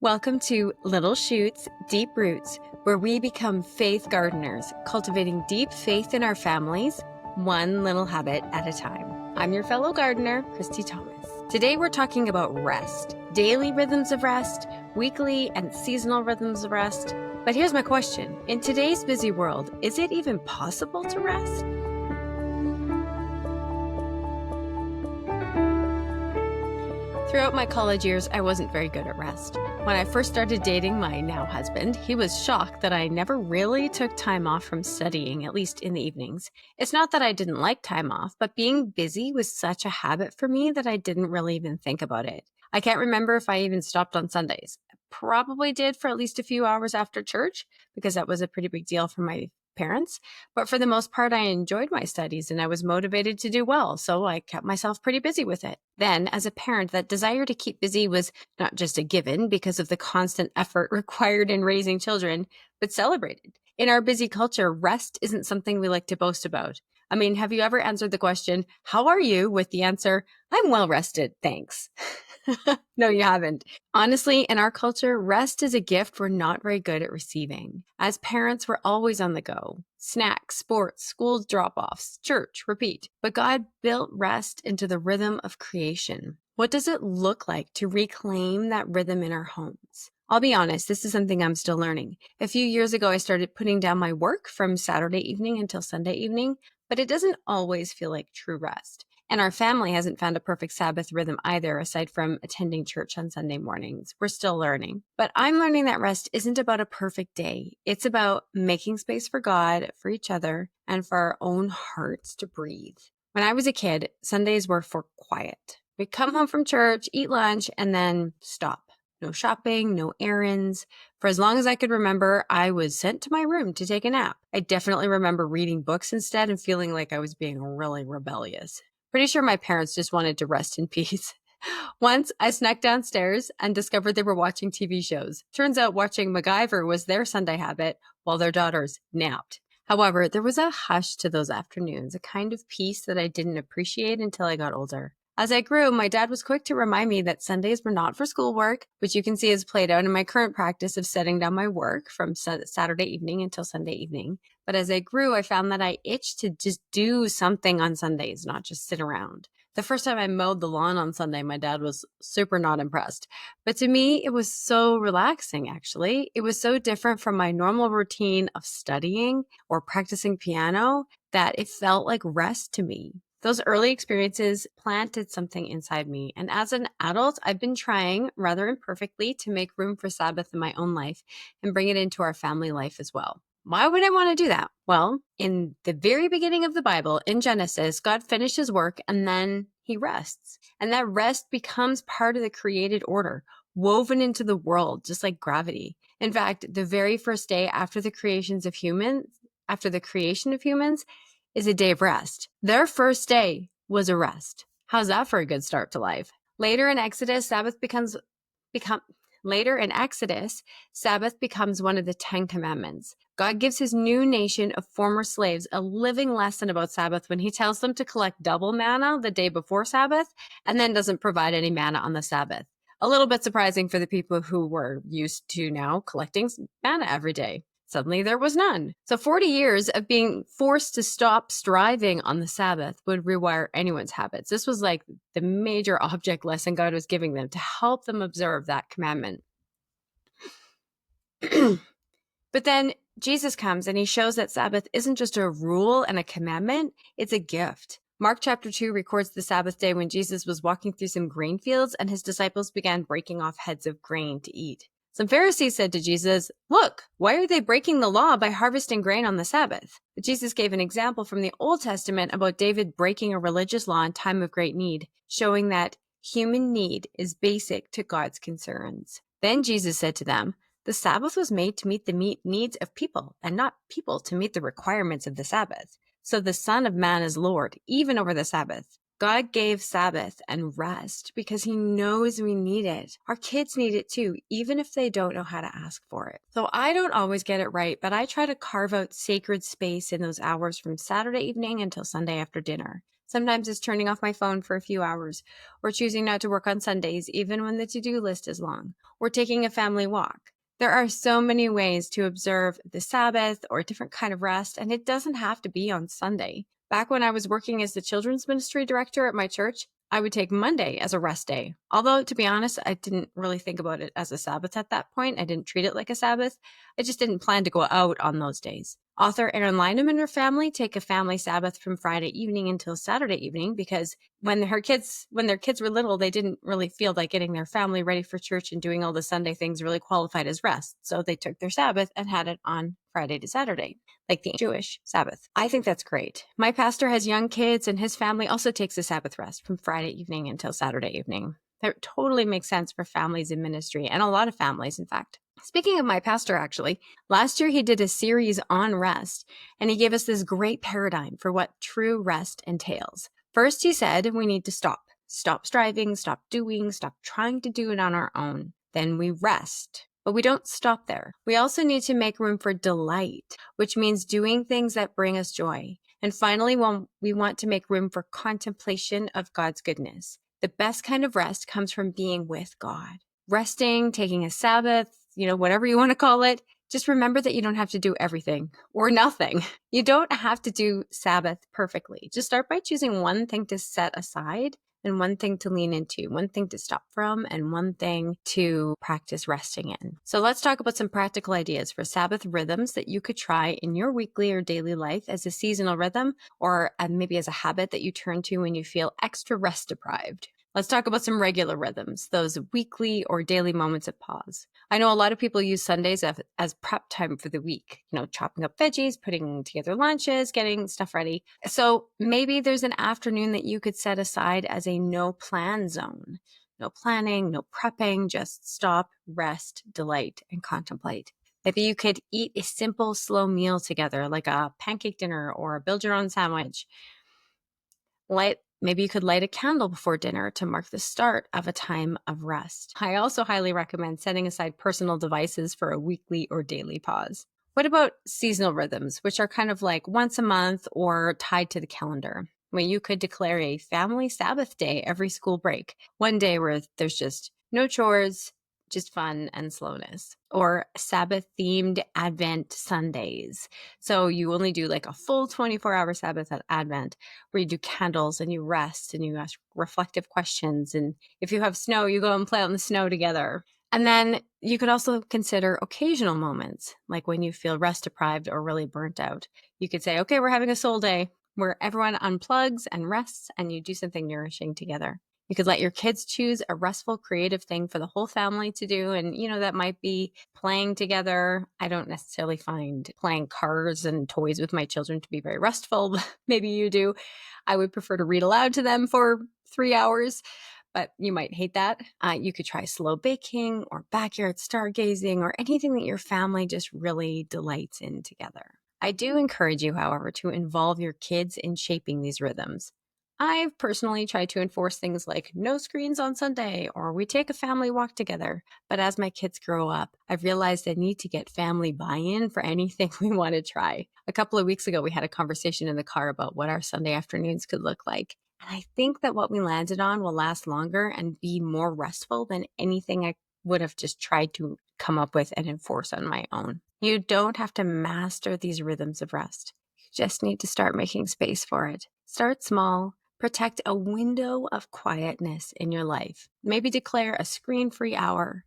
Welcome to Little Shoots, Deep Roots, where we become faith gardeners, cultivating deep faith in our families, one little habit at a time. I'm your fellow gardener, Christy Thomas. Today we're talking about rest, daily rhythms of rest, weekly and seasonal rhythms of rest. But here's my question. In today's busy world, is it even possible to rest? Throughout my college years, I wasn't very good at rest. When I first started dating my now husband, he was shocked that I never really took time off from studying, at least in the evenings. It's not that I didn't like time off, but being busy was such a habit for me that I didn't really even think about it. I can't remember if I even stopped on Sundays. I probably did for at least a few hours after church, because that was a pretty big deal for my parents. But for the most part, I enjoyed my studies and I was motivated to do well, so I kept myself pretty busy with it. Then, as a parent, that desire to keep busy was not just a given because of the constant effort required in raising children, but celebrated. In our busy culture, rest isn't something we like to boast about. I mean, have you ever answered the question, "How are you?" with the answer, "I'm well rested, thanks." No, you haven't. Honestly, in our culture, rest is a gift we're not very good at receiving. As parents, we're always on the go. Snacks, sports, school drop-offs, church, repeat. But God built rest into the rhythm of creation. What does it look like to reclaim that rhythm in our homes? I'll be honest, this is something I'm still learning. A few years ago, I started putting down my work from Saturday evening until Sunday evening, but it doesn't always feel like true rest. And our family hasn't found a perfect Sabbath rhythm either, aside from attending church on Sunday mornings. We're still learning. But I'm learning that rest isn't about a perfect day. It's about making space for God, for each other, and for our own hearts to breathe. When I was a kid, Sundays were for quiet. We'd come home from church, eat lunch, and then stop. No shopping, no errands. For as long as I could remember, I was sent to my room to take a nap. I definitely remember reading books instead and feeling like I was being really rebellious. Pretty sure my parents just wanted to rest in peace. Once I snuck downstairs and discovered they were watching TV shows. Turns out watching MacGyver was their Sunday habit while their daughters napped. However, there was a hush to those afternoons, a kind of peace that I didn't appreciate until I got older. As I grew, my dad was quick to remind me that Sundays were not for schoolwork, which you can see is played out in my current practice of setting down my work from Saturday evening until Sunday evening. But as I grew, I found that I itched to just do something on Sundays, not just sit around. The first time I mowed the lawn on Sunday, my dad was super not impressed. But to me, it was so relaxing, actually. It was so different from my normal routine of studying or practicing piano that it felt like rest to me. Those early experiences planted something inside me. And as an adult, I've been trying, rather imperfectly, to make room for Sabbath in my own life and bring it into our family life as well. Why would I want to do that? Well, in the very beginning of the Bible, in Genesis, God finished his work and then he rests. And that rest becomes part of the created order, woven into the world, just like gravity. In fact, the very first day after the creation of humans, is a day of rest. Their first day was a rest. How's that for a good start to life? Later in Exodus, Sabbath becomes one of the 10 commandments. God gives his new nation of former slaves a living lesson about Sabbath when he tells them to collect double manna the day before Sabbath and then doesn't provide any manna on the Sabbath. A little bit surprising for the people who were used to now collecting manna every day. Suddenly there was none. So 40 years of being forced to stop striving on the Sabbath would rewire anyone's habits. This was like the major object lesson God was giving them to help them observe that commandment. But then Jesus comes and he shows that Sabbath isn't just a rule and a commandment, it's a gift. Mark chapter 2 records the Sabbath day when Jesus was walking through some grain fields and his disciples began breaking off heads of grain to eat. Some Pharisees said to Jesus, "Look, why are they breaking the law by harvesting grain on the Sabbath?" But Jesus gave an example from the Old Testament about David breaking a religious law in time of great need, showing that human need is basic to God's concerns. Then Jesus said to them, "The Sabbath was made to meet the needs of people, and not people to meet the requirements of the Sabbath. So the Son of Man is Lord, even over the Sabbath." God gave Sabbath and rest because he knows we need it. Our kids need it too, even if they don't know how to ask for it. So I don't always get it right, but I try to carve out sacred space in those hours from Saturday evening until Sunday after dinner. Sometimes it's turning off my phone for a few hours, or choosing not to work on Sundays even when the to-do list is long, or taking a family walk. There are so many ways to observe the Sabbath or a different kind of rest, and it doesn't have to be on Sunday. Back when I was working as the children's ministry director at my church, I would take Monday as a rest day. Although, to be honest, I didn't really think about it as a Sabbath at that point. I didn't treat it like a Sabbath. I just didn't plan to go out on those days. Author Erin Lynham and her family take a family Sabbath from Friday evening until Saturday evening because when their kids were little, they didn't really feel like getting their family ready for church and doing all the Sunday things really qualified as rest. So they took their Sabbath and had it on Friday to Saturday, like the Jewish Sabbath. I think that's great. My pastor has young kids and his family also takes a Sabbath rest from Friday evening until Saturday evening. That totally makes sense for families in ministry, and a lot of families, in fact. Speaking of my pastor, actually, last year he did a series on rest, and he gave us this great paradigm for what true rest entails. First, he said we need to stop. Stop striving, stop doing, stop trying to do it on our own. Then we rest. But we don't stop there. We also need to make room for delight, which means doing things that bring us joy. And finally, we want to make room for contemplation of God's goodness. The best kind of rest comes from being with God. Resting, taking a Sabbath, whatever you want to call it, just remember that you don't have to do everything or nothing. You don't have to do Sabbath perfectly. Just start by choosing one thing to set aside and one thing to lean into, one thing to stop from, and one thing to practice resting in. So let's talk about some practical ideas for Sabbath rhythms that you could try in your weekly or daily life as a seasonal rhythm, or maybe as a habit that you turn to when you feel extra rest deprived. Let's talk about some regular rhythms, those weekly or daily moments of pause. I know a lot of people use Sundays as prep time for the week, chopping up veggies, putting together lunches, getting stuff ready. So maybe there's an afternoon that you could set aside as a no plan zone. No planning, no prepping, just stop, rest, delight, and contemplate. Maybe you could eat a simple, slow meal together, like a pancake dinner or a build your own sandwich. Maybe you could light a candle before dinner to mark the start of a time of rest. I also highly recommend setting aside personal devices for a weekly or daily pause. What about seasonal rhythms, which are kind of like once a month or tied to the calendar? Well, you could declare a family Sabbath day every school break. One day where there's just no chores, just fun and slowness. Or Sabbath-themed Advent Sundays. So you only do like a full 24-hour Sabbath at Advent, where you do candles and you rest and you ask reflective questions. And if you have snow, you go and play on the snow together. And then you could also consider occasional moments, like when you feel rest deprived or really burnt out. You could say, okay, we're having a soul day where everyone unplugs and rests and you do something nourishing together. You could let your kids choose a restful, creative thing for the whole family to do. And, that might be playing together. I don't necessarily find playing cars and toys with my children to be very restful. Maybe you do. I would prefer to read aloud to them for 3 hours, but you might hate that. You could try slow baking or backyard stargazing or anything that your family just really delights in together. I do encourage you, however, to involve your kids in shaping these rhythms. I've personally tried to enforce things like no screens on Sunday or we take a family walk together. But as my kids grow up, I've realized I need to get family buy-in for anything we want to try. A couple of weeks ago, we had a conversation in the car about what our Sunday afternoons could look like. And I think that what we landed on will last longer and be more restful than anything I would have just tried to come up with and enforce on my own. You don't have to master these rhythms of rest. You just need to start making space for it. Start small. Protect a window of quietness in your life. Maybe declare a screen-free hour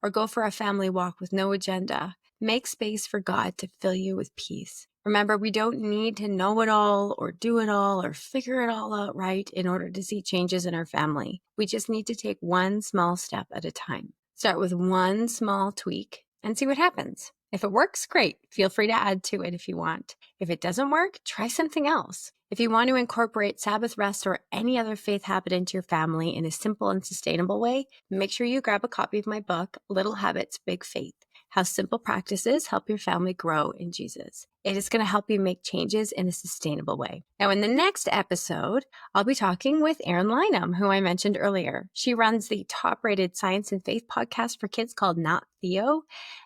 or go for a family walk with no agenda. Make space for God to fill you with peace. Remember, we don't need to know it all or do it all or figure it all out right in order to see changes in our family. We just need to take one small step at a time. Start with one small tweak and see what happens. If it works, great. Feel free to add to it if you want. If it doesn't work, try something else. If you want to incorporate Sabbath rest or any other faith habit into your family in a simple and sustainable way, make sure you grab a copy of my book, Little Habits, Big Faith: How Simple Practices Help Your Family Grow in Jesus. It is going to help you make changes in a sustainable way. Now, in the next episode, I'll be talking with Erin Lynham, who I mentioned earlier. She runs the top-rated science and faith podcast for kids called Not Theo,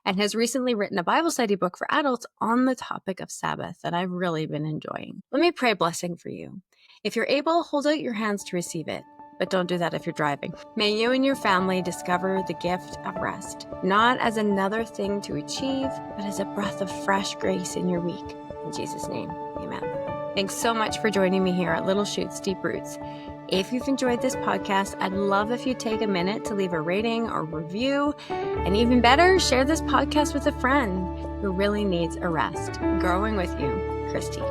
and has recently written a Bible study book for adults on the topic of Sabbath that I've really been enjoying. Let me pray a blessing for you. If you're able, hold out your hands to receive it, but don't do that if you're driving. May you and your family discover the gift of rest, not as another thing to achieve, but as a breath of fresh grace in your week. In Jesus' name, amen. Thanks so much for joining me here at Little Shoots, Deep Roots. If you've enjoyed this podcast, I'd love if you take a minute to leave a rating or review. And even better, share this podcast with a friend who really needs a rest. Growing with you, Christy.